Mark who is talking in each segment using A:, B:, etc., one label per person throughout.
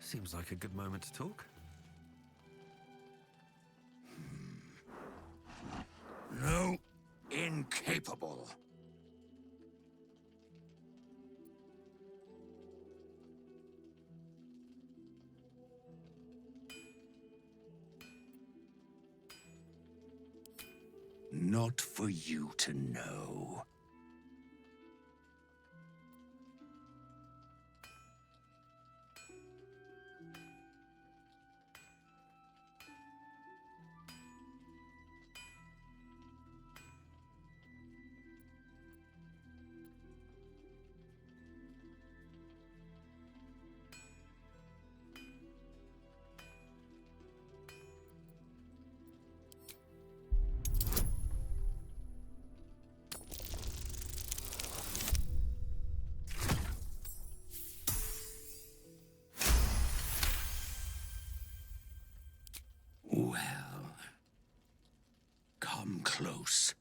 A: Seems like a good moment to talk.
B: No, incapable. Not for you to know. Well, come close.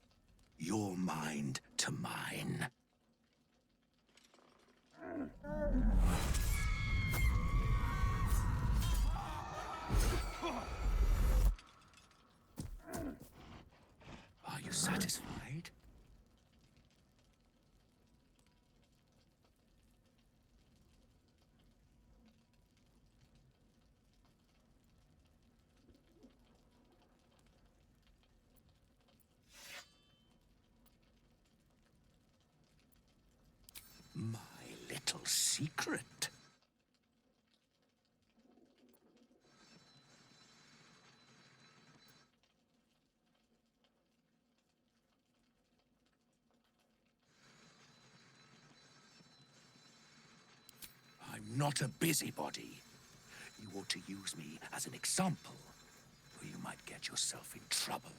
B: Your mind to mine. Are you satisfied? My little secret. I'm not a busybody. You ought to use me as an example, or you might get yourself in trouble.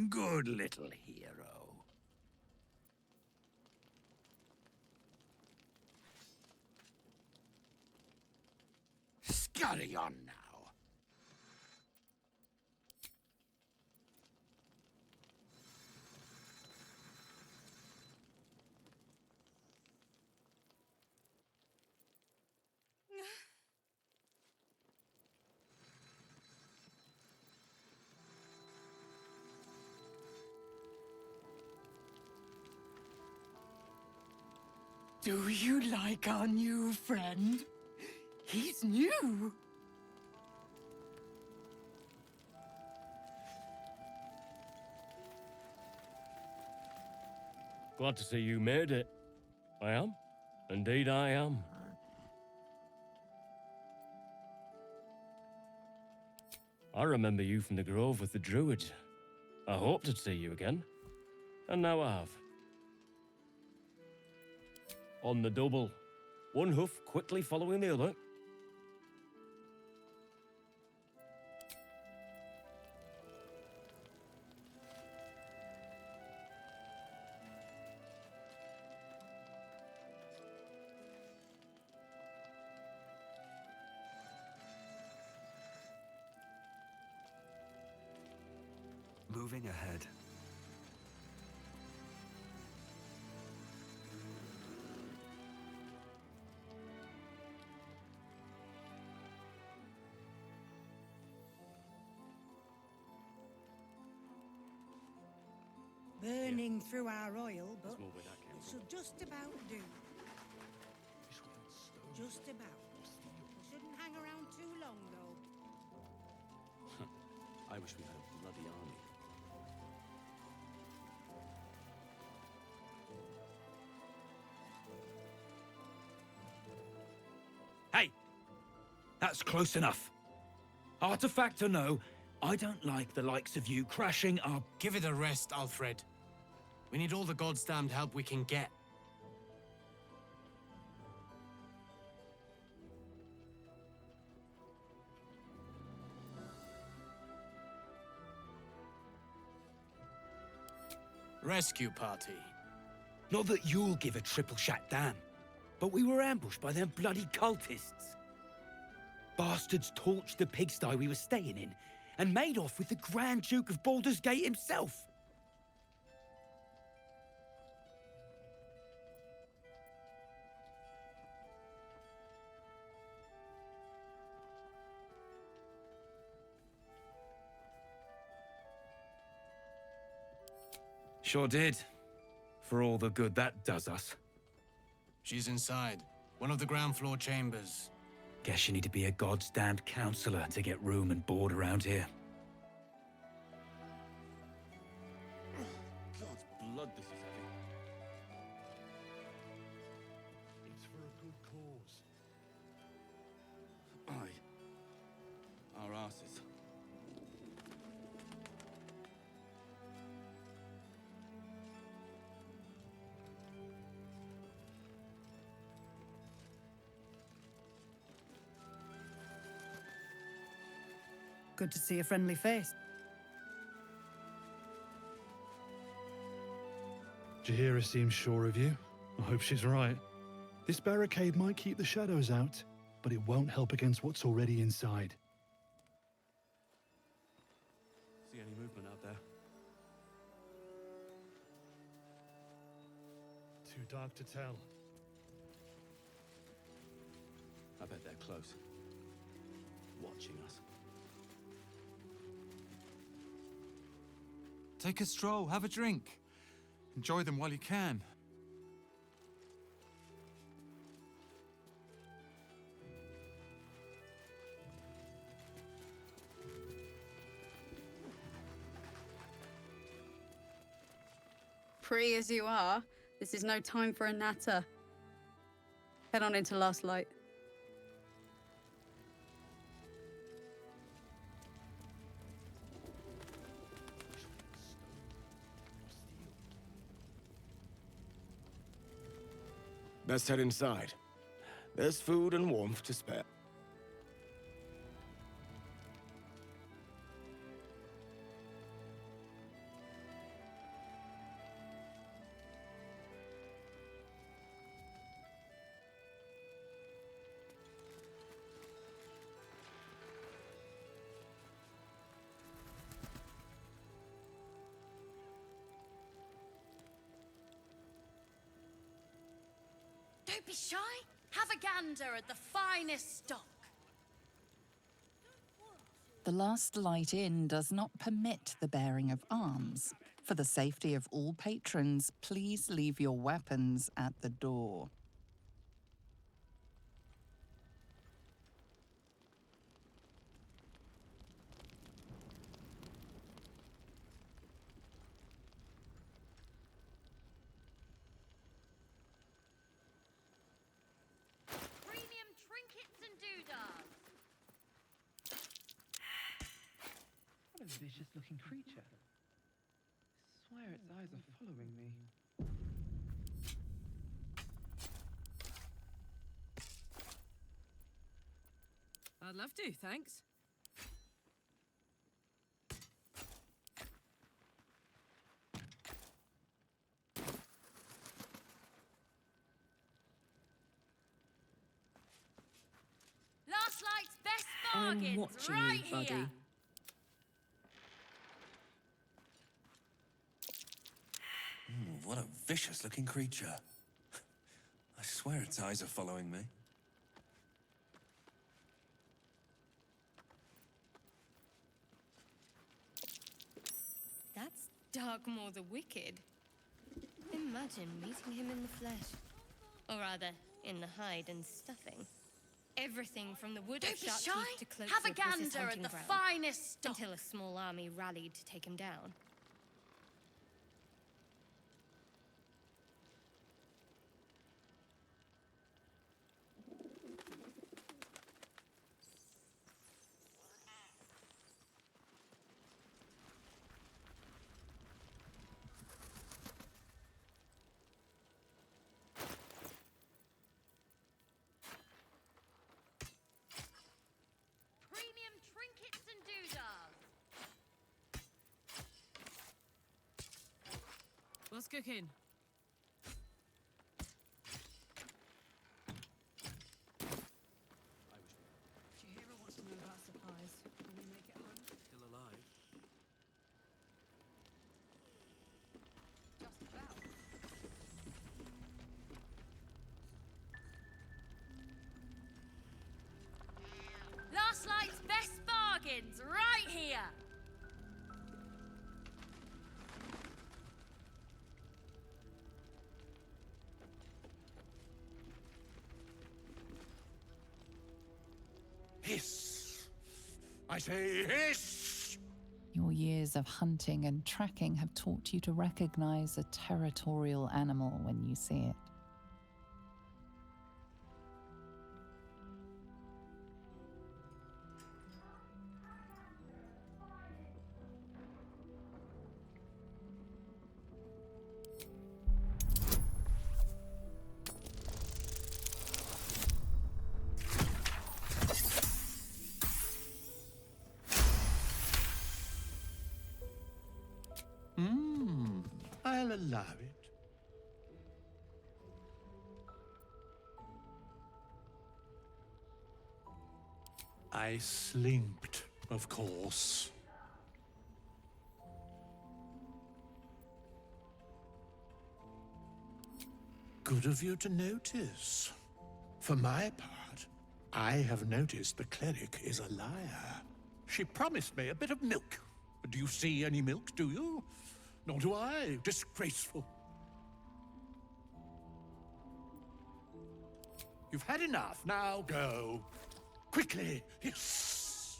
B: Good little hero. Scurry on now.
C: Do you like our new friend? He's new.
D: Glad to see you made it. I am. Indeed I am. I remember you from the grove with the druids. I hoped to see you again. And now I have. On the double. One hoof quickly following the other.
A: Moving ahead.
E: Burning through our oil, but
D: Let's move with that,
E: it
D: Campbell.
E: should just about do. Just about. We shouldn't hang around too long, though.
F: I wish we had a bloody army.
B: Hey! That's close enough. Artifact or no, I don't like the likes of you crashing our...
G: Give it a rest, Alfred. We need all the goddamned help we can get. Rescue party.
B: Not that you'll give a triple shot damn, but we were ambushed by them bloody cultists. Bastards torched the pigsty we were staying in and made off with the Grand Duke of Baldur's Gate himself. Sure did. For all the good that does us.
G: She's inside. One of the ground floor chambers.
B: Guess you need to be a goddamned counselor to get room and board around here.
F: God's blood, this is heavy.
H: It's for a good cause.
F: Aye. Our asses.
C: Good to see a friendly face.
H: Jahira seems sure of you. I hope she's right. This barricade might keep the shadows out, but it won't help against what's already inside.
F: See any movement out there?
H: Too dark to tell.
F: I bet they're close. Watching us.
I: Take a stroll, have a drink. Enjoy them while you can.
J: Pretty as you are, this is no time for a natter. Head on into Last Light.
K: Best head inside. There's food and warmth to spare.
L: Don't be shy. Have a gander at the finest stock.
C: The Last Light Inn does not permit the bearing of arms. For the safety of all patrons, please leave your weapons at the door.
L: Premium trinkets and doodahs.
M: What a vicious-looking creature. I swear its eyes are following me.
N: I'd love to, thanks.
L: Last Light's best
N: I'm
L: bargains
N: watching
L: right
N: you, buddy.
L: here.
A: What a vicious-looking creature. I swear its eyes are following me.
O: That's Darkmoor the Wicked. Imagine meeting him in the flesh. Or rather, in the hide and stuffing. Everything from the wood
L: Don't
O: of
L: be
O: sharp
L: shy.
O: teeth to
L: Have a
O: Cloakwood was his
L: gander at
O: hunting
L: the
O: ground.
L: finest stock.
O: Until a small army rallied to take him down.
L: Premium trinkets and doodahs.
N: What's cooking?
C: Jahira wants to know about supplies. Will we make it home?
A: Still alive?
C: Just about.
L: Last Light's best bargains right here.
P: I say hiss!
C: Your years of hunting and tracking have taught you to recognize a territorial animal when you see it.
P: I'll allow it. I slinked, of course. Good of you to notice. For my part, I have noticed the cleric is a liar. She promised me a bit of milk. Do you see any milk, do you? Nor do I. Disgraceful. You've had enough. Now go. Quickly. Yes.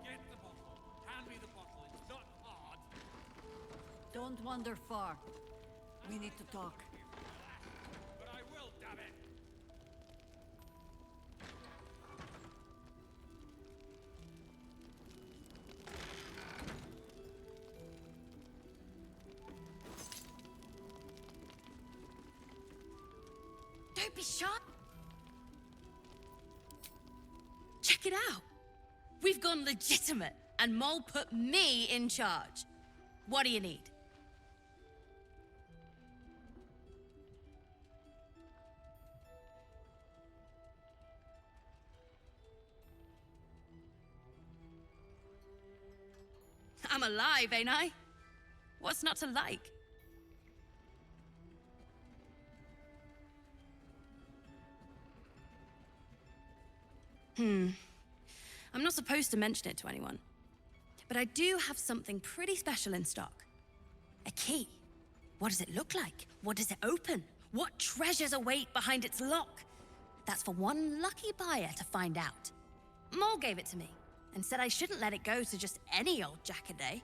G: Get the bottle. Hand me the bottle. It's not hard.
E: Don't wander far. We need to talk.
G: But I will, damn it.
L: Don't be shy. Check it out. We've gone legitimate, and Mole put me in charge. What do you need? I'm alive, ain't I? What's not to like? I'm not supposed to mention it to anyone, but I do have something pretty special in stock. A key. What does it look like? What does it open? What treasures await behind its lock? That's for one lucky buyer to find out. Mole gave it to me and said I shouldn't let it go to just any old jackaday.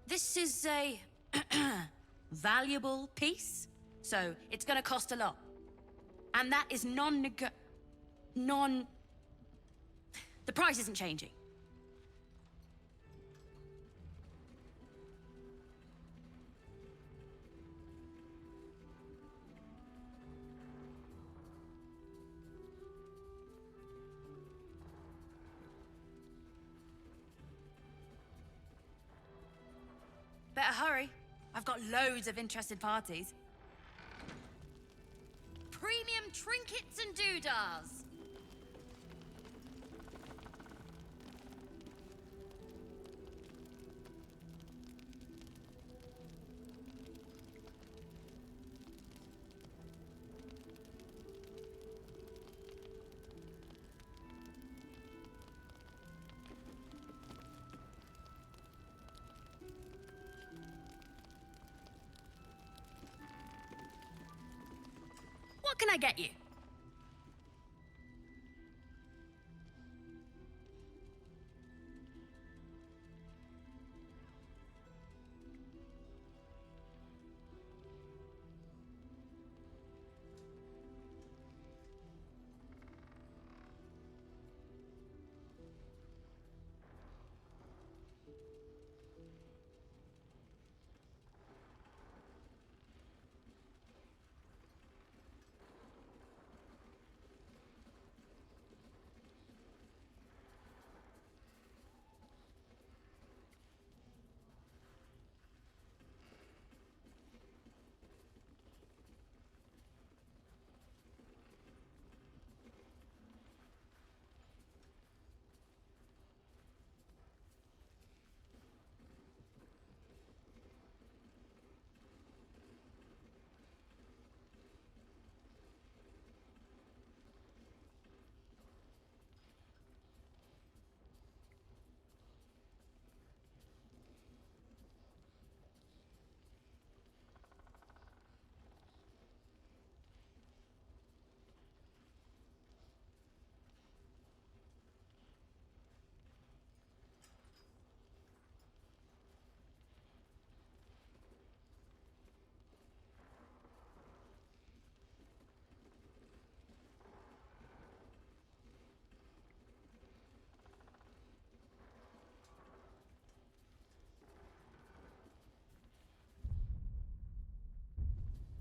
L: This is a valuable piece, so it's gonna cost a lot. And that is the price isn't changing. Better hurry. I've got loads of interested parties. Premium trinkets and doodahs. What can I get you?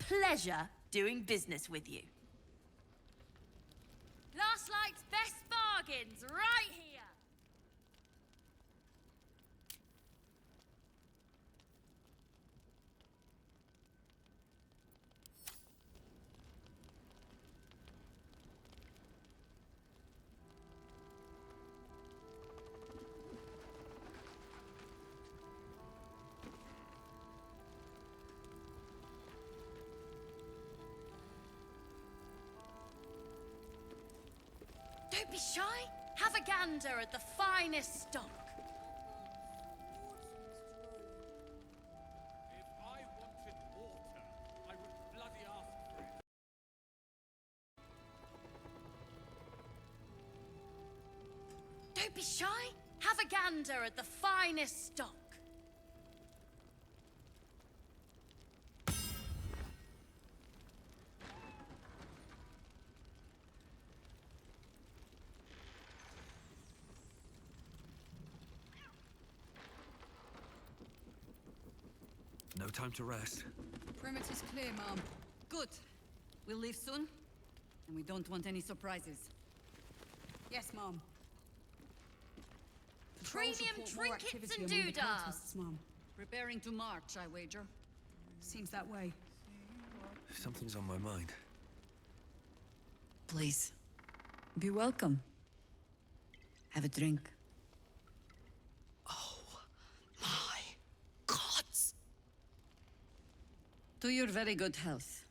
L: pleasure doing business with you. Last Light's best bargains right here. Don't be shy. Have a gander at the finest stock.
P: If I wanted water, I would bloody ask for it.
L: Don't be shy. Have a gander at the finest stock.
A: No time to rest.
E: Perimeter's clear, Mom. Good. We'll leave soon, and we don't want any surprises. Yes, Mom. Patrols
L: Premium
E: report more
L: trinkets
E: activity
L: and
E: among the
L: doodads.
E: cultists, Mom. Preparing to march, I wager. Seems that way.
A: Something's on my mind.
E: Please, be welcome. Have a drink.
L: Oh, my gods.
E: To your very good health.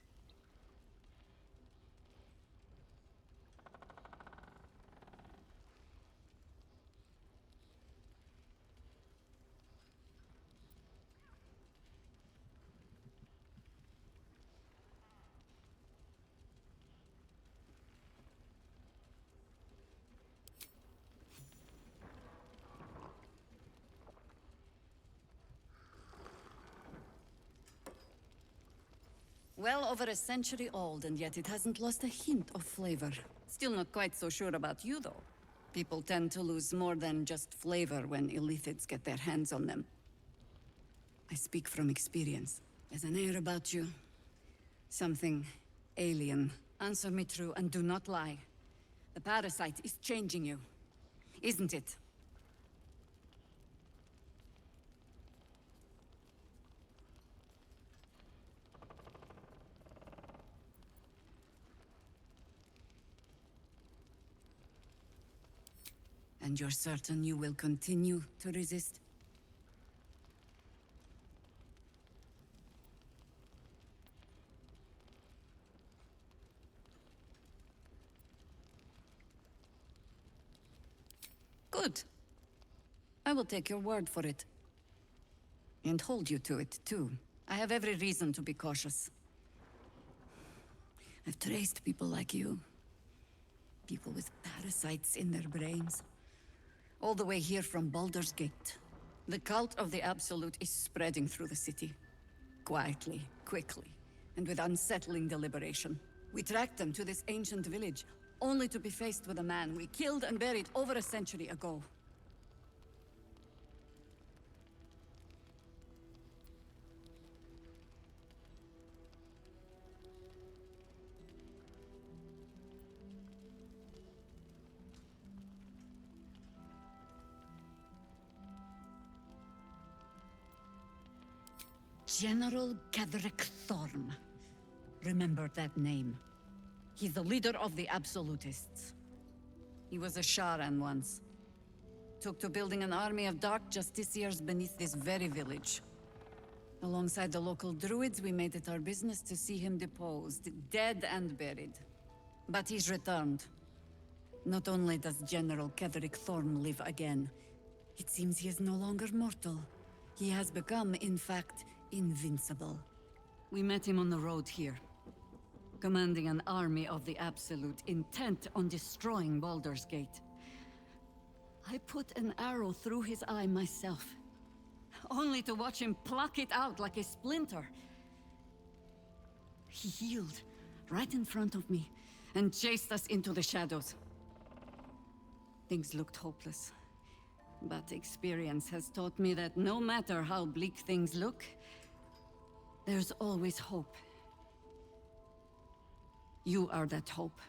E: Well over a century old, and yet it hasn't lost a hint of flavor. Still not quite so sure about you, though. People tend to lose more than just flavor when illithids get their hands on them. I speak from experience. There's an air about you. Something alien. Answer me true and do not lie. The parasite is changing you, isn't it? And you're certain you will continue to resist? Good. I will take your word for it. And hold you to it, too. I have every reason to be cautious. I've traced people like you. People with parasites in their brains. All the way here from Baldur's Gate. The cult of the Absolute is spreading through the city. Quietly, quickly, and with unsettling deliberation. We tracked them to this ancient village, only to be faced with a man we killed and buried over a century ago. General Ketherick Thorm. Remember that name. He's the leader of the Absolutists. He was a Sharan once. Took to building an army of dark justiciars beneath this very village. Alongside the local druids, we made it our business to see him deposed, dead and buried. But he's returned. Not only does General Ketherick Thorm live again, it seems he is no longer mortal. He has become, in fact, invincible. We met him on the road here, commanding an army of the Absolute, intent on destroying Baldur's Gate. I put an arrow through his eye myself, only to watch him pluck it out like a splinter. He healed right in front of me and chased us into the shadows. Things looked hopeless, but experience has taught me that no matter how bleak things look, there's always hope You are that hope.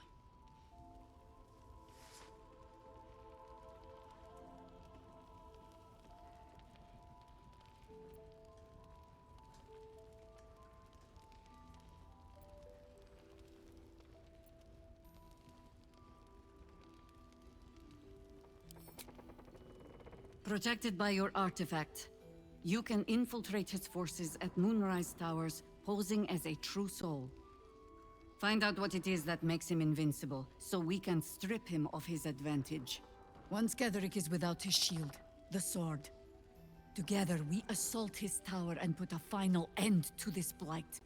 E: Protected by your artifact, you can infiltrate his forces at Moonrise Towers, posing as a true soul. Find out what it is that makes him invincible, so we can strip him of his advantage. Once Ketheric is without his shield, the sword, together we assault his tower and put a final end to this blight.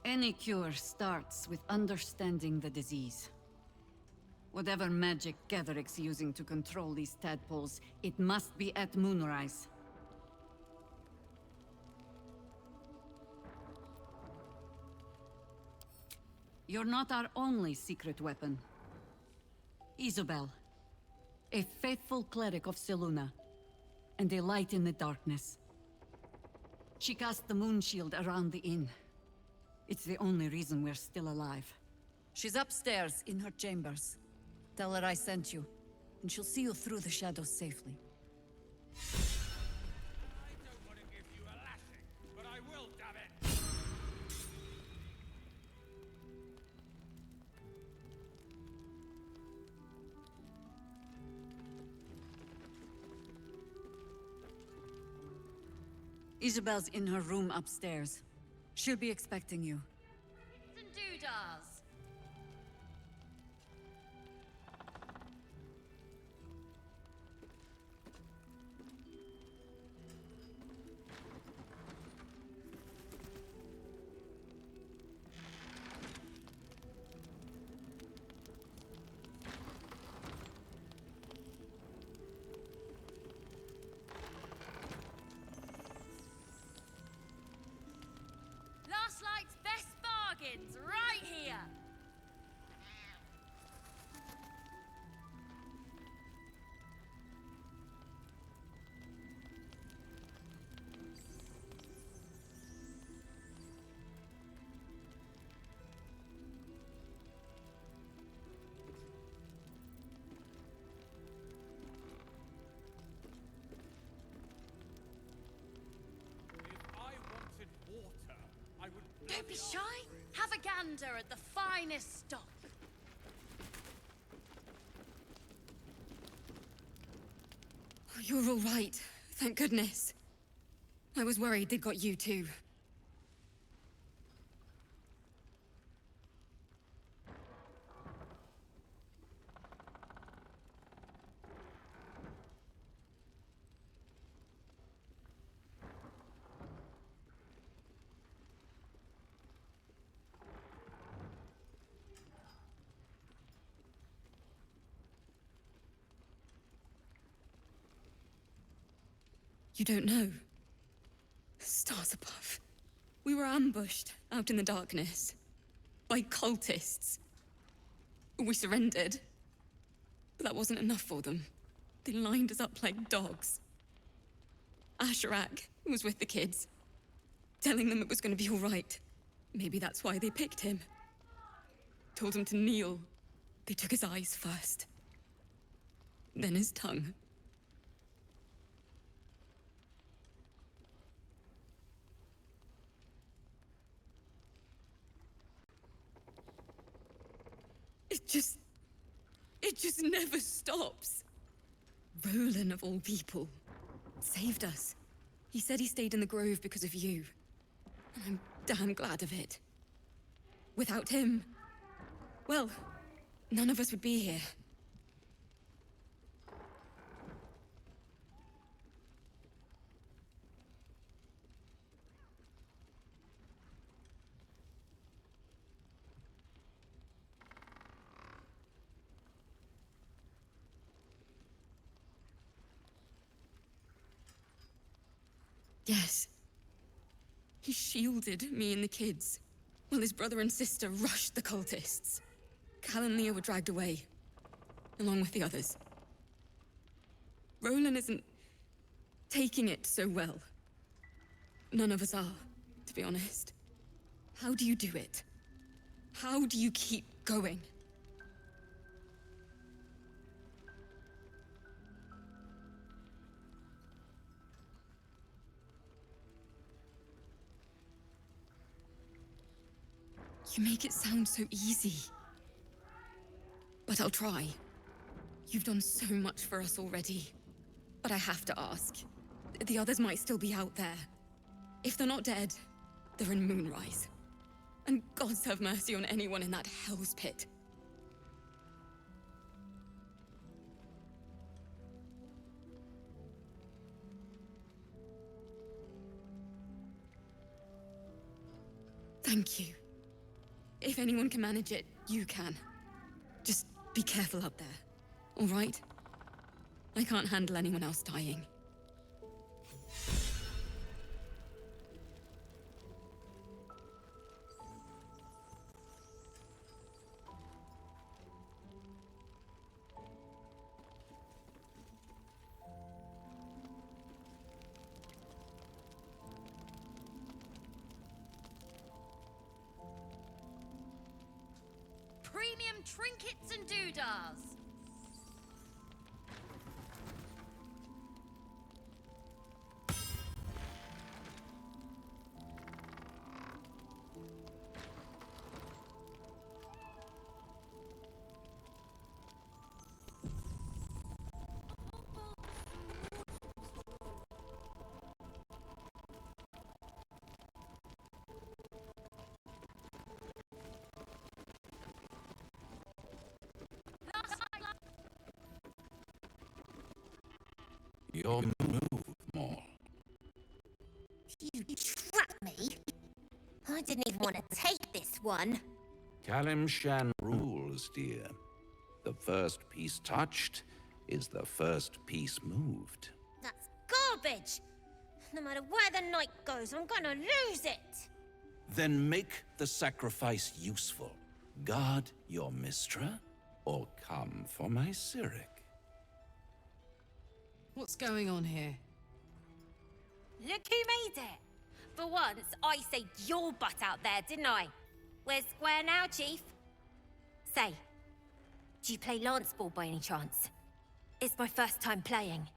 E: Any cure starts with understanding the disease. Whatever magic Getheric's using to control these tadpoles, it must be at Moonrise. You're not our only secret weapon. Isobel, a faithful cleric of Selûne, and a light in the darkness. She cast the moon shield around the inn. It's the only reason we're still alive. She's upstairs in her chambers. Tell her I sent you, and she'll see you through the shadows safely. Isabel's in her room upstairs. She'll be expecting you.
O: And doodahs. Last Light's best bargains, right here! Don't be shy. Have a gander at the finest stock.
Q: Oh, you're all right. Thank goodness. I was worried they'd got you too. You don't know? Stars above. We were ambushed out in the darkness by cultists. We surrendered, but that wasn't enough for them. They lined us up like dogs. Asherak was with the kids, telling them it was going to be all right. Maybe that's why they picked him. Told him to kneel. They took his eyes first, then his tongue. It just never stops. Roland, of all people, saved us. He said he stayed in the grove because of you. And I'm damn glad of it. Without him, well, none of us would be here. Yes. He shielded me and the kids, while his brother and sister rushed the cultists. Cal and Leah were dragged away, along with the others. Roland isn't taking it so well. None of us are, to be honest. How do you do it? How do you keep going? You make it sound so easy. But I'll try. You've done so much for us already. But I have to ask. The others might still be out there. If they're not dead, they're in Moonrise. And gods have mercy on anyone in that hell's pit. Thank you. If anyone can manage it, you can. Just be careful up there, all right? I can't handle anyone else dying.
L: Premium trinkets and doodahs.
R: Your move, Maul.
S: You trapped me? I didn't even want to take this one.
R: Kalimshan rules, dear. The first piece touched is the first piece moved.
S: That's garbage! No matter where the night goes, I'm gonna lose it!
R: Then make the sacrifice useful. Guard your Mistra, or come for my Cyric.
N: What's going on here?
S: Look who made it! For once, I saved your butt out there, didn't I? We're square now, Chief. Say, do you play lance ball by any chance? It's my first time playing.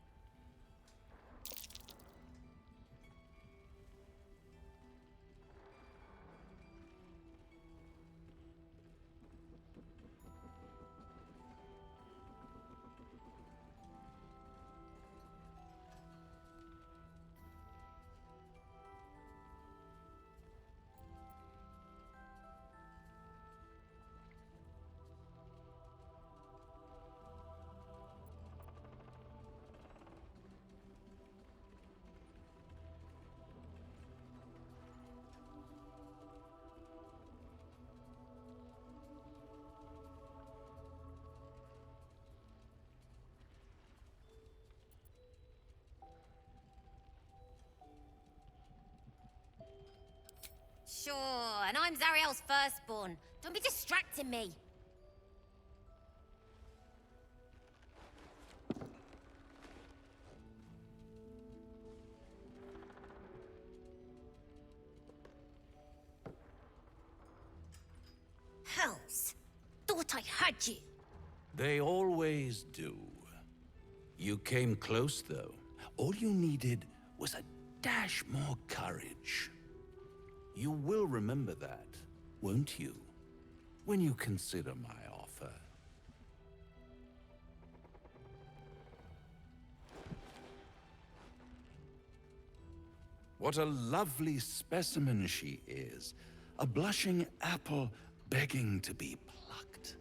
S: Sure, and I'm Zariel's firstborn. Don't be distracting me. Hells. Thought I had you.
R: They always do. You came close, though. All you needed was a dash more courage. You will remember that, won't you? When you consider my offer. What a lovely specimen she is. A blushing apple begging to be plucked.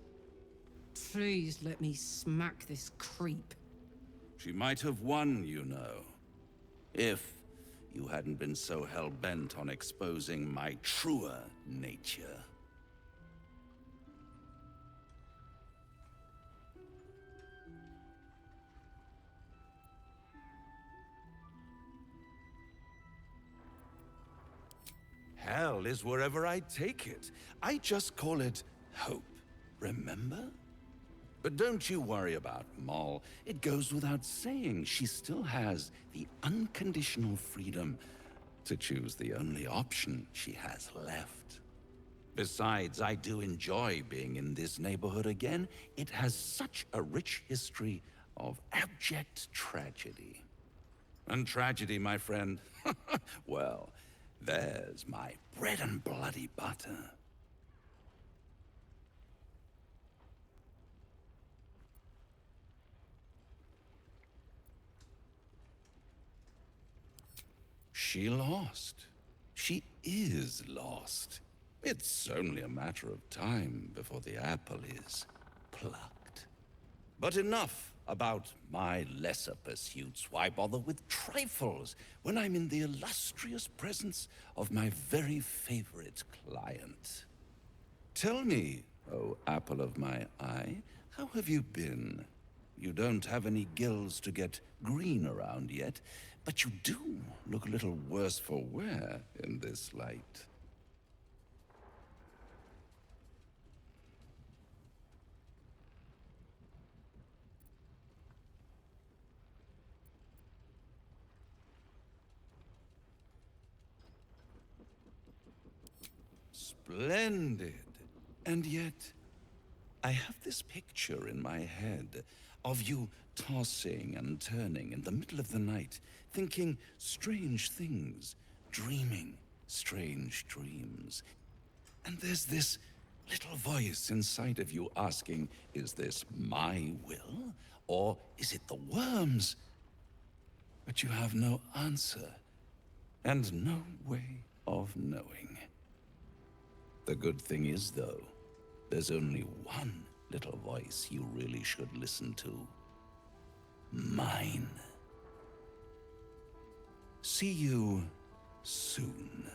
N: Please let me smack this creep.
R: She might have won, you know, if you hadn't been so hell-bent on exposing my truer nature. Hell is wherever I take it. I just call it hope, remember? But don't you worry about Moll. It goes without saying she still has the unconditional freedom to choose the only option she has left. Besides, I do enjoy being in this neighborhood again. It has such a rich history of abject tragedy. And tragedy, my friend, well, there's my bread and bloody butter. She lost. She is lost. It's only a matter of time before the apple is plucked. But enough about my lesser pursuits. Why bother with trifles when I'm in the illustrious presence of my very favorite client? Tell me, oh apple of my eye, how have you been? You don't have any gills to get green around yet, but you do look a little worse for wear in this light. Splendid. And yet, I have this picture in my head of you tossing and turning in the middle of the night, thinking strange things, dreaming strange dreams. And there's this little voice inside of you asking, is this my will, or is it the worm's? But you have no answer, and no way of knowing. The good thing is, though, there's only one little voice you really should listen to. Mine. See you soon.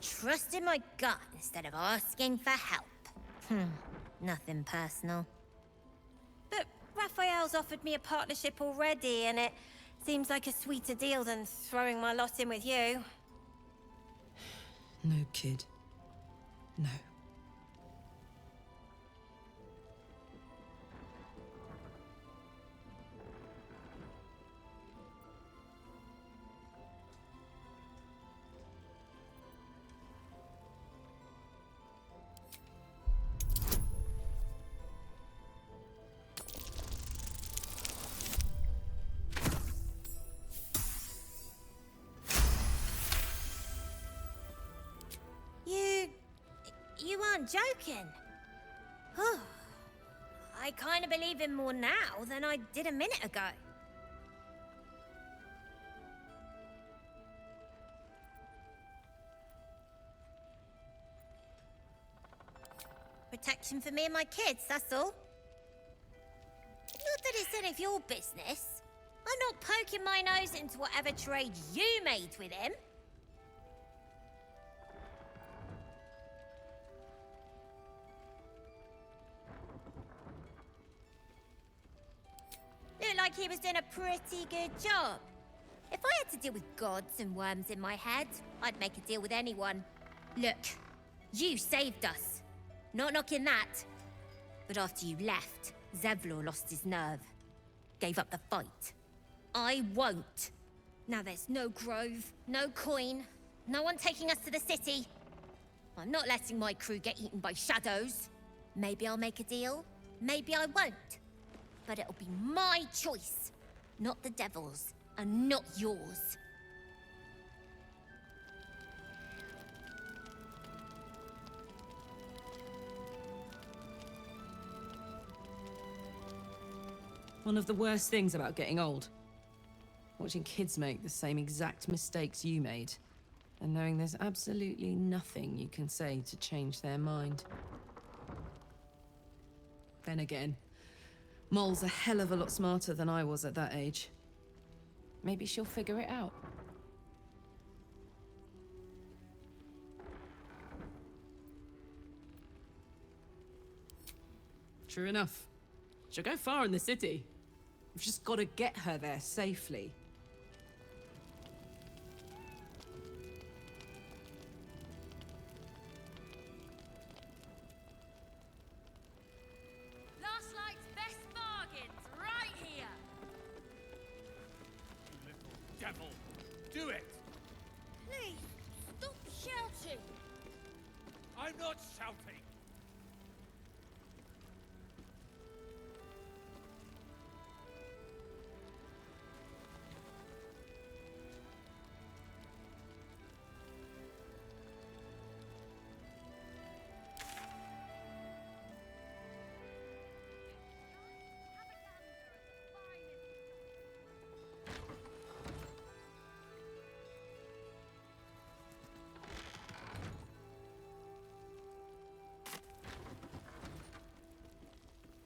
S: Trusted my gut instead of asking for help. Nothing personal. But Raphael's offered me a partnership already, and it seems like a sweeter deal than throwing my lot in with you.
N: No, kid. No.
S: You aren't joking. I kind of believe him more now than I did a minute ago. Protection for me and my kids, that's all. Not that it's any of your business. I'm not poking my nose into whatever trade you made with him. like he was doing a pretty good job. If I had to deal with gods and worms in my head, I'd make a deal with anyone. Look, you saved us. Not knocking that. But after you left, Zevlor lost his nerve. Gave up the fight. I won't. Now there's no grove, no coin, no one taking us to the city. I'm not letting my crew get eaten by shadows. Maybe I'll make a deal, maybe I won't. But it'll be my choice, not the devil's, and not yours.
N: One of the worst things about getting old. Watching kids make the same exact mistakes you made. And knowing there's absolutely nothing you can say to change their mind. Then again, Mol's a hell of a lot smarter than I was at that age. Maybe she'll figure it out. True enough. She'll go far in the city. We've just got to get her there safely.
S: Last Light's best bargains, right here!
D: You little devil! Do it!
S: Please, stop shouting!
D: I'm not shouting!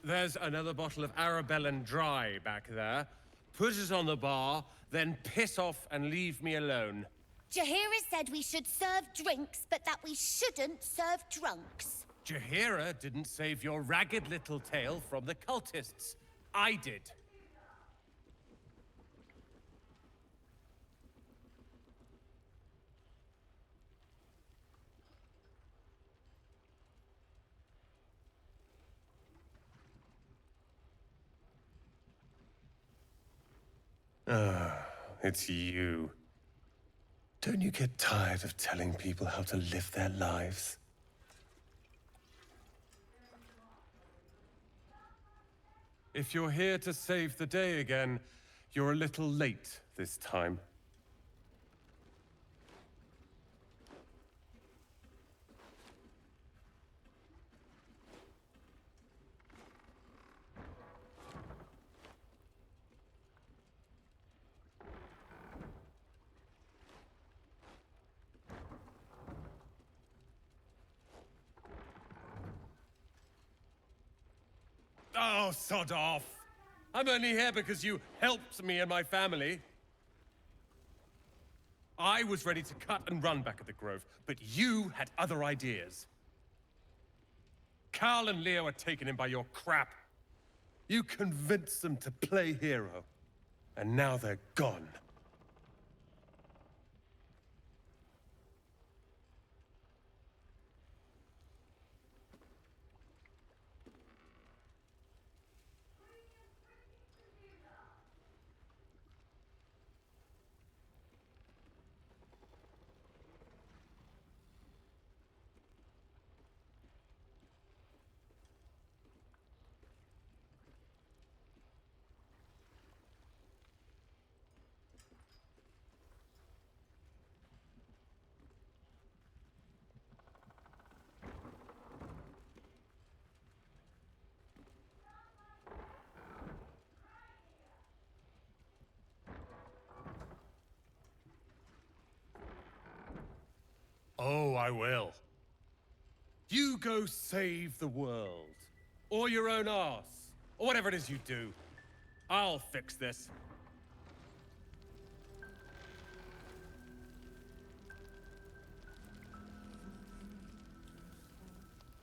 D: There's another bottle of Arabellan Dry back there. Put it on the bar, then piss off and leave me alone.
S: Jaheira said we should serve drinks, but that we shouldn't serve drunks.
D: Jaheira didn't save your ragged little tail from the cultists. I did.
A: Ah, it's you. Don't you get tired of telling people how to live their lives?
D: If you're here to save the day again, you're a little late this time. Oh, sod off! I'm only here because you helped me and my family. I was ready to cut and run back at the Grove, but you had other ideas. Carl and Leo are taken in by your crap. You convinced them to play hero, and now they're gone. Oh, I will. You go save the world. Or your own arse. Or whatever it is you do. I'll fix this.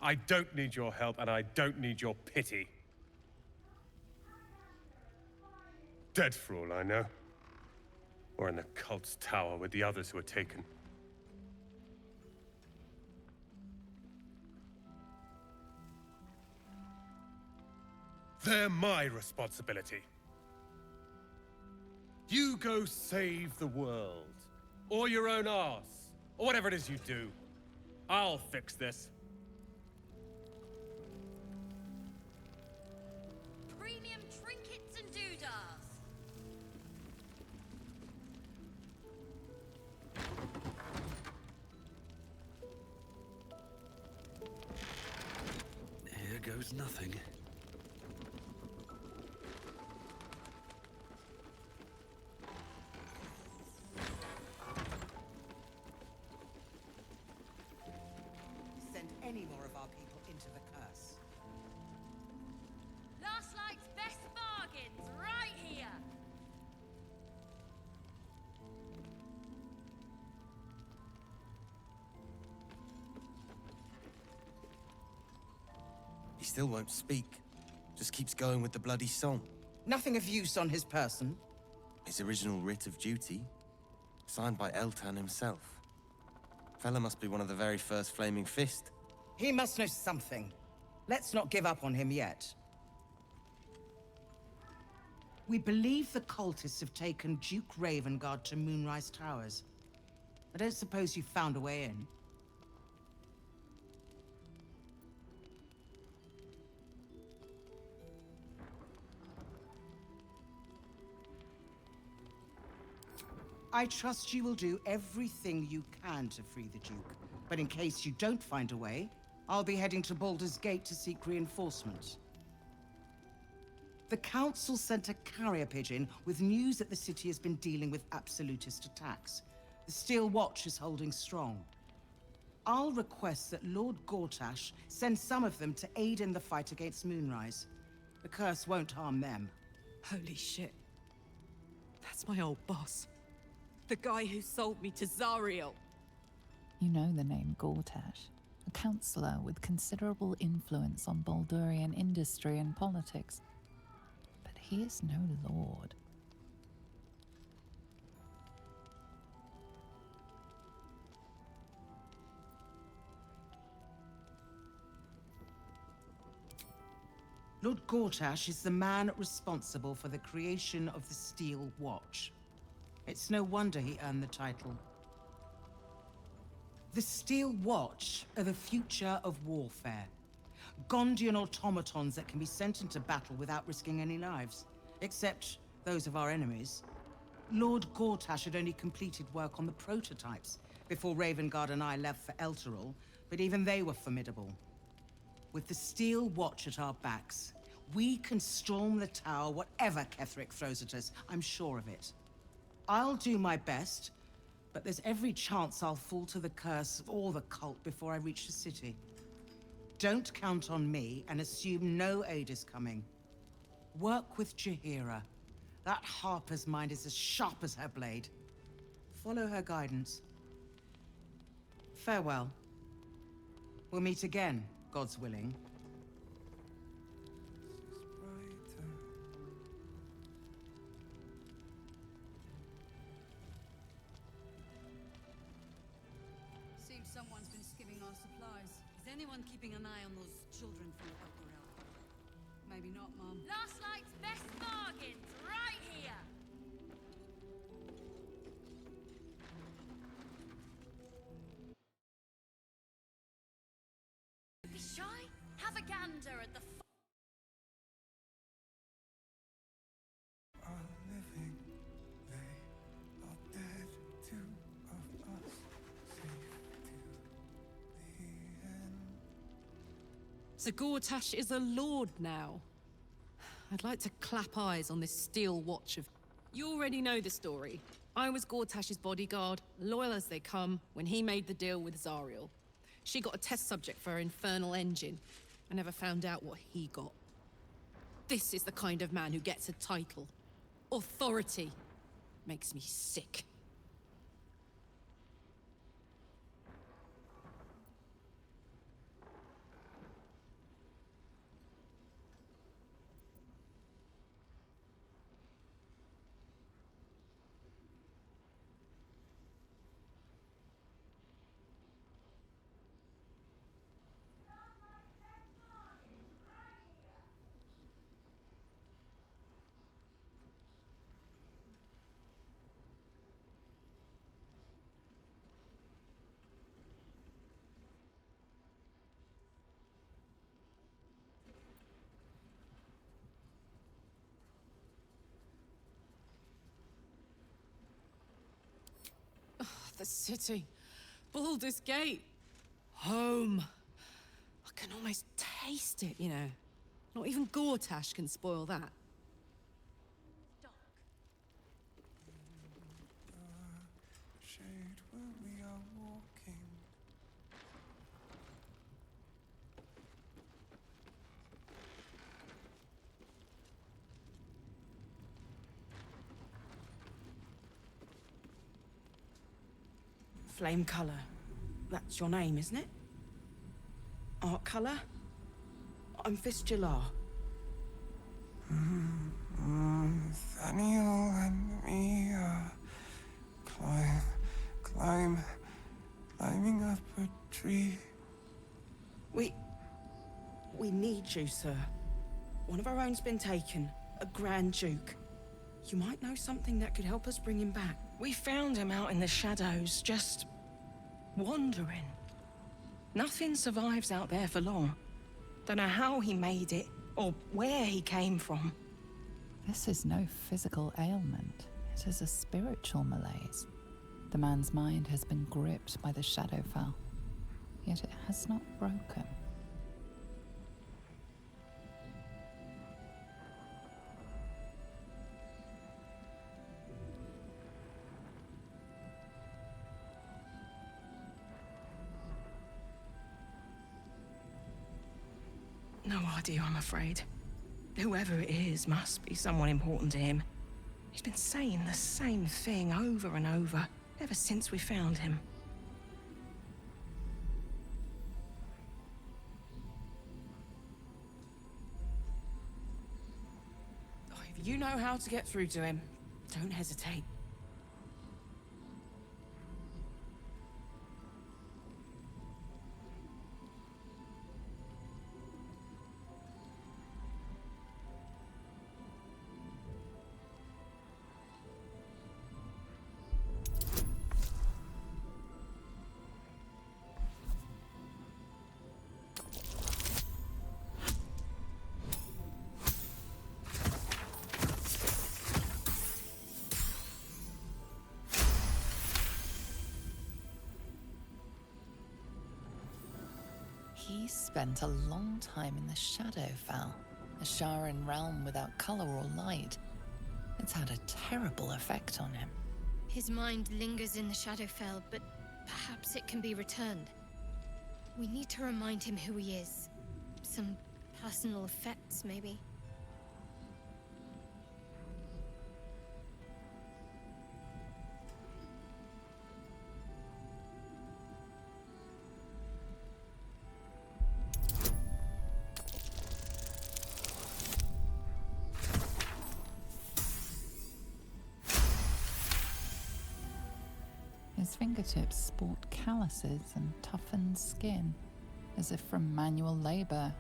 D: I don't need your help, and I don't need your pity.
A: Dead for all I know. Or in the cult's tower with the others who were taken.
D: They're my responsibility. You go save the world. Or your own arse. Or whatever it is you do. I'll fix this.
S: Premium trinkets and doodahs.
F: Here goes nothing.
T: Send any more of our people into the curse.
S: Last Light's best bargains, right here.
U: He still won't speak. Just keeps going with the bloody song.
T: Nothing of use on his person.
U: His original writ of duty, signed by Eltan himself. Fella must be one of the very first Flaming Fist.
T: He must know something. Let's not give up on him yet. We believe the cultists have taken Duke Ravengard to Moonrise Towers. I don't suppose you found a way in. I trust you will do everything you can to free the Duke. But in case you don't find a way, I'll be heading to Baldur's Gate to seek reinforcements. The Council sent a carrier pigeon with news that the city has been dealing with absolutist attacks. The Steel Watch is holding strong. I'll request that Lord Gortash send some of them to aid in the fight against Moonrise. The curse won't harm them.
Q: Holy shit. That's my old boss. The guy who sold me to Zariel.
C: You know the name Gortash, a councillor with considerable influence on Baldurian industry and politics. But he is no lord.
T: Lord Gortash is the man responsible for the creation of the Steel Watch. It's no wonder he earned the title. The Steel Watch are the future of warfare. Gondian automatons that can be sent into battle without risking any lives, except those of our enemies. Lord Gortash had only completed work on the prototypes before Ravengard and I left for Elturel, but even they were formidable. With the Steel Watch at our backs, we can storm the tower whatever Ketheric throws at us, I'm sure of it. I'll do my best, but there's every chance I'll fall to the curse or the cult before I reach the city. Don't count on me and assume no aid is coming. Work with Jaheira. That Harper's mind is as sharp as her blade. Follow her guidance. Farewell. We'll meet again, God's willing.
E: Seems someone's been skimming our supplies. Is anyone keeping an eye on those children from Baldur? Maybe not, Mom.
S: Last Light's best bargains, right here. Be shy? Have a gander at the
N: So Gortash is a lord now. I'd like to clap eyes on this Steel Watch of... You already know the story. I was Gortash's bodyguard, loyal as they come, when he made the deal with Zariel. She got a test subject for her infernal engine. I never found out what he got. This is the kind of man who gets a title. Authority. Makes me sick. The city. Baldur's Gate. Home. I can almost taste it, you know. Not even Gortash can spoil that.
A: Shade where we are walking.
T: Flame colour. That's your name, isn't it? Art colour? I'm Fistular.
A: Nathaniel and me are climbing up a tree.
T: We need you, sir. One of our own's been taken. A Grand Duke. You might know something that could help us bring him back. We found him out in the shadows, just wandering. Nothing survives out there for long. Don't know how he made it, or where he came from.
C: This is no physical ailment. It is a spiritual malaise. The man's mind has been gripped by the Shadowfell, yet it has not broken.
T: No idea, I'm afraid. Whoever it is must be someone important to him. He's been saying the same thing over and over, ever since we found him. If you know how to get through to him, don't hesitate.
C: He spent a long time in the Shadowfell, a Sharan realm without color or light. It's had a terrible effect on him.
O: His mind lingers in the Shadowfell, but perhaps it can be returned. We need to remind him who he is. Some personal effects, maybe.
C: His fingertips sport calluses and toughened skin, as if from manual labor,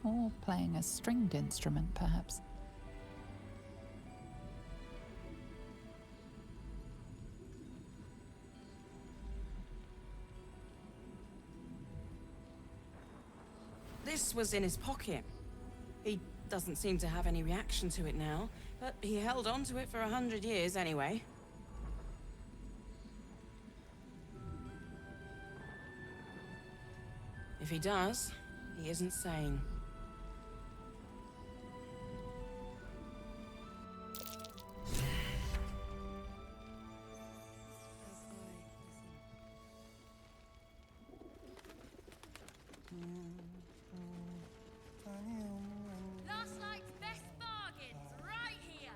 C: or playing a stringed instrument, perhaps.
T: This was in his pocket. He doesn't seem to have any reaction to it now, but he held on to it for 100 years anyway. If he does, he isn't sane.
S: Last night's best bargains, right here.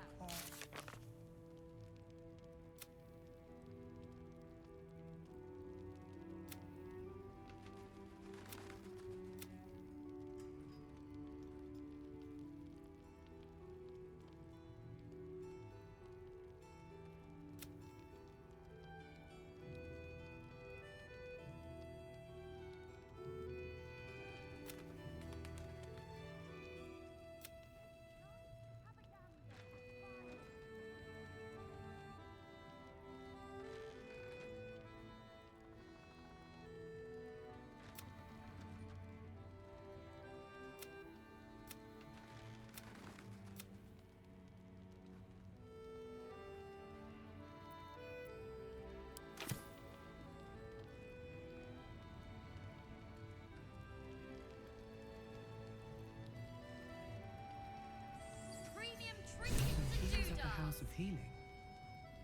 M: healing.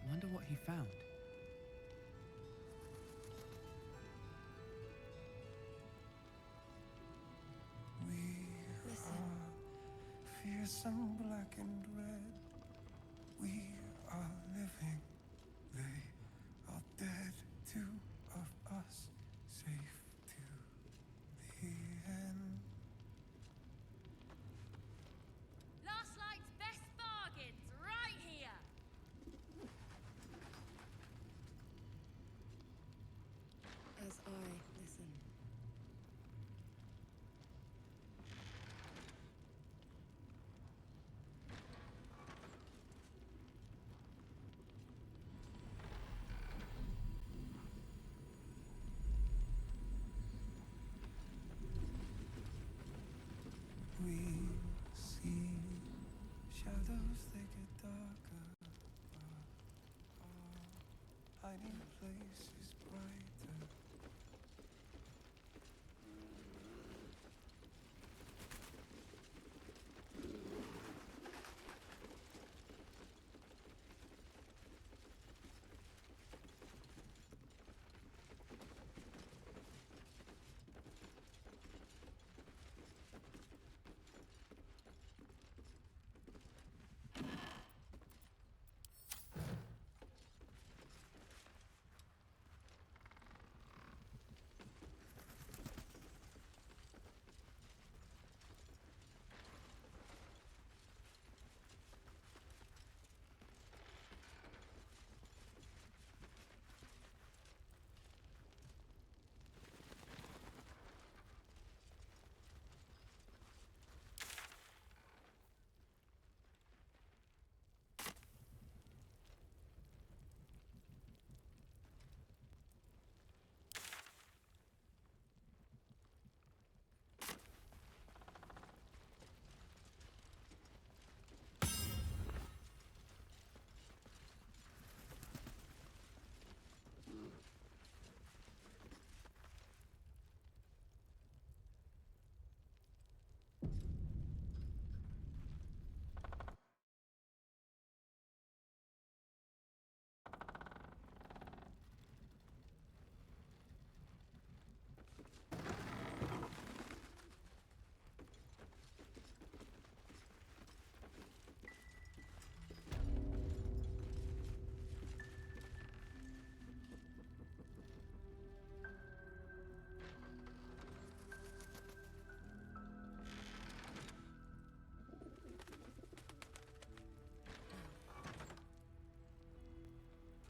M: Wonder what he found.
A: Fearsome, black and red. We are living. They are dead. Two of us safe to the end.
S: Last Light's best bargains, right here!
B: As I listen.
A: We see shadows, they get darker. Our hiding place is brighter.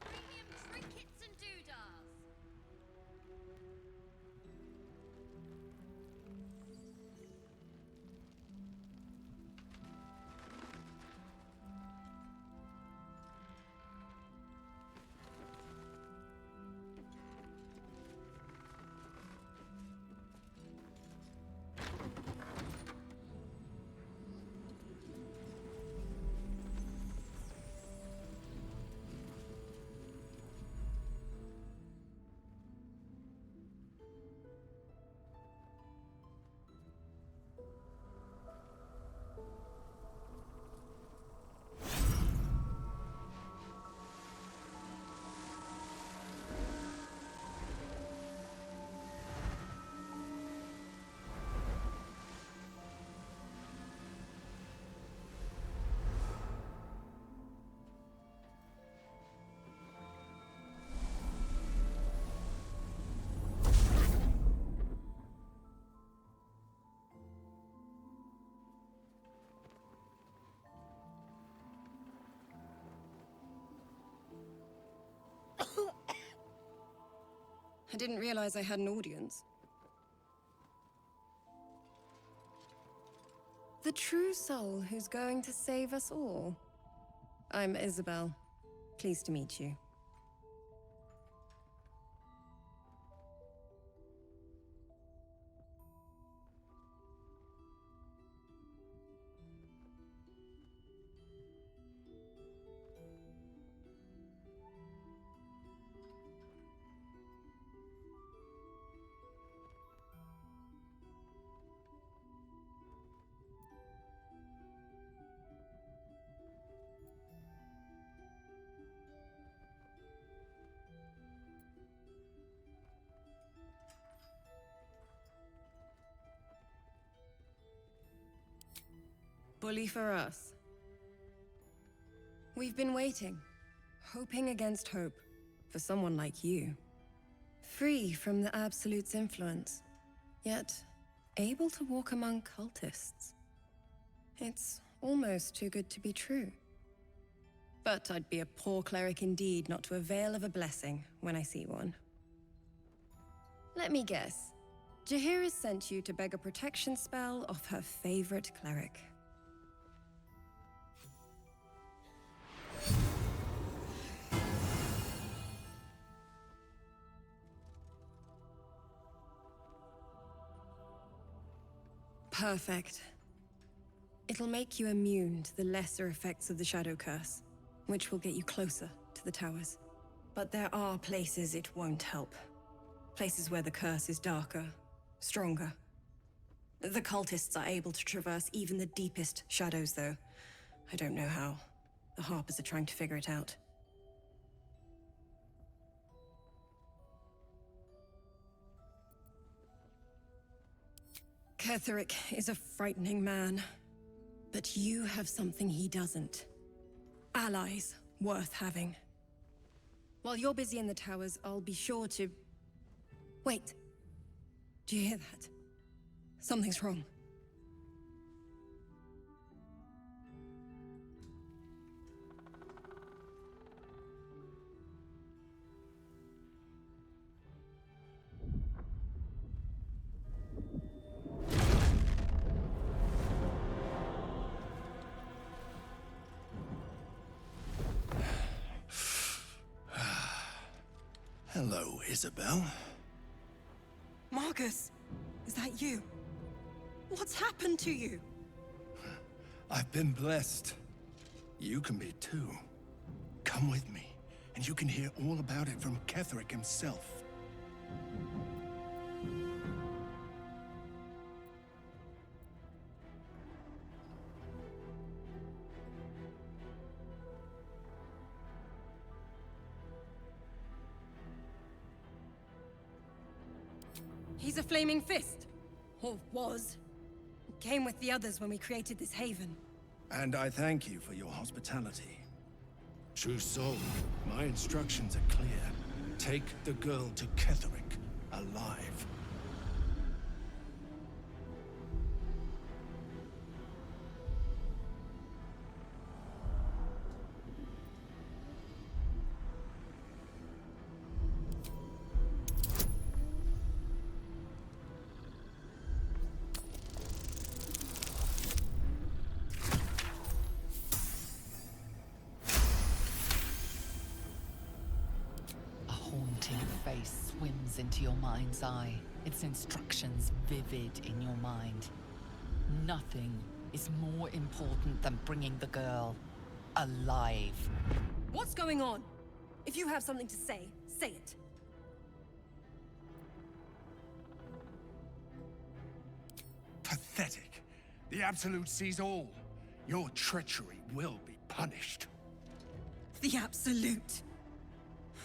S: Premium trinkets and doodahs!
B: I didn't realize I had an audience. The true soul who's going to save us all. I'm Isabel. Pleased to meet you. bully for us. We've been waiting, hoping against hope, for someone like you. Free from the Absolute's influence, yet able to walk among cultists. It's almost too good to be true. But I'd be a poor cleric indeed not to avail of a blessing when I see one. Let me guess. Jaheira's sent you to beg a protection spell off her favorite cleric. Perfect. It'll make you immune to the lesser effects of the Shadow Curse, which will get you closer to the towers. But there are places it won't help. Places where the curse is darker, stronger. The cultists are able to traverse even the deepest shadows, though. I don't know how. The Harpers are trying to figure it out. Ketheric is a frightening man. But you have something he doesn't. Allies worth having. While you're busy in the towers, I'll be sure to... Wait. Do you hear that? Something's wrong.
H: Hello, Isabel.
B: Marcus, is that you? What's happened to you?
H: I've been blessed. You can be too. Come with me, and you can hear all about it from Ketheric himself.
B: He's a flaming fist. Or was. Came with the others when we created this haven.
H: And I thank you for your hospitality. True soul, my instructions are clear. Take the girl to Ketheric, alive.
C: Face swims into your mind's eye, its instructions vivid in your mind. Nothing is more important than bringing the girl alive.
B: What's going on? If you have something to say, say it.
H: Pathetic. The Absolute sees all. Your treachery will be punished.
B: The Absolute.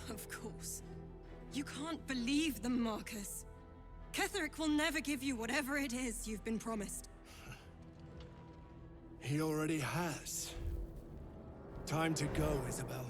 B: Of course. You can't believe them, Marcus. Ketheric will never give you whatever it is you've been promised.
H: He already has. Time to go, Isabel.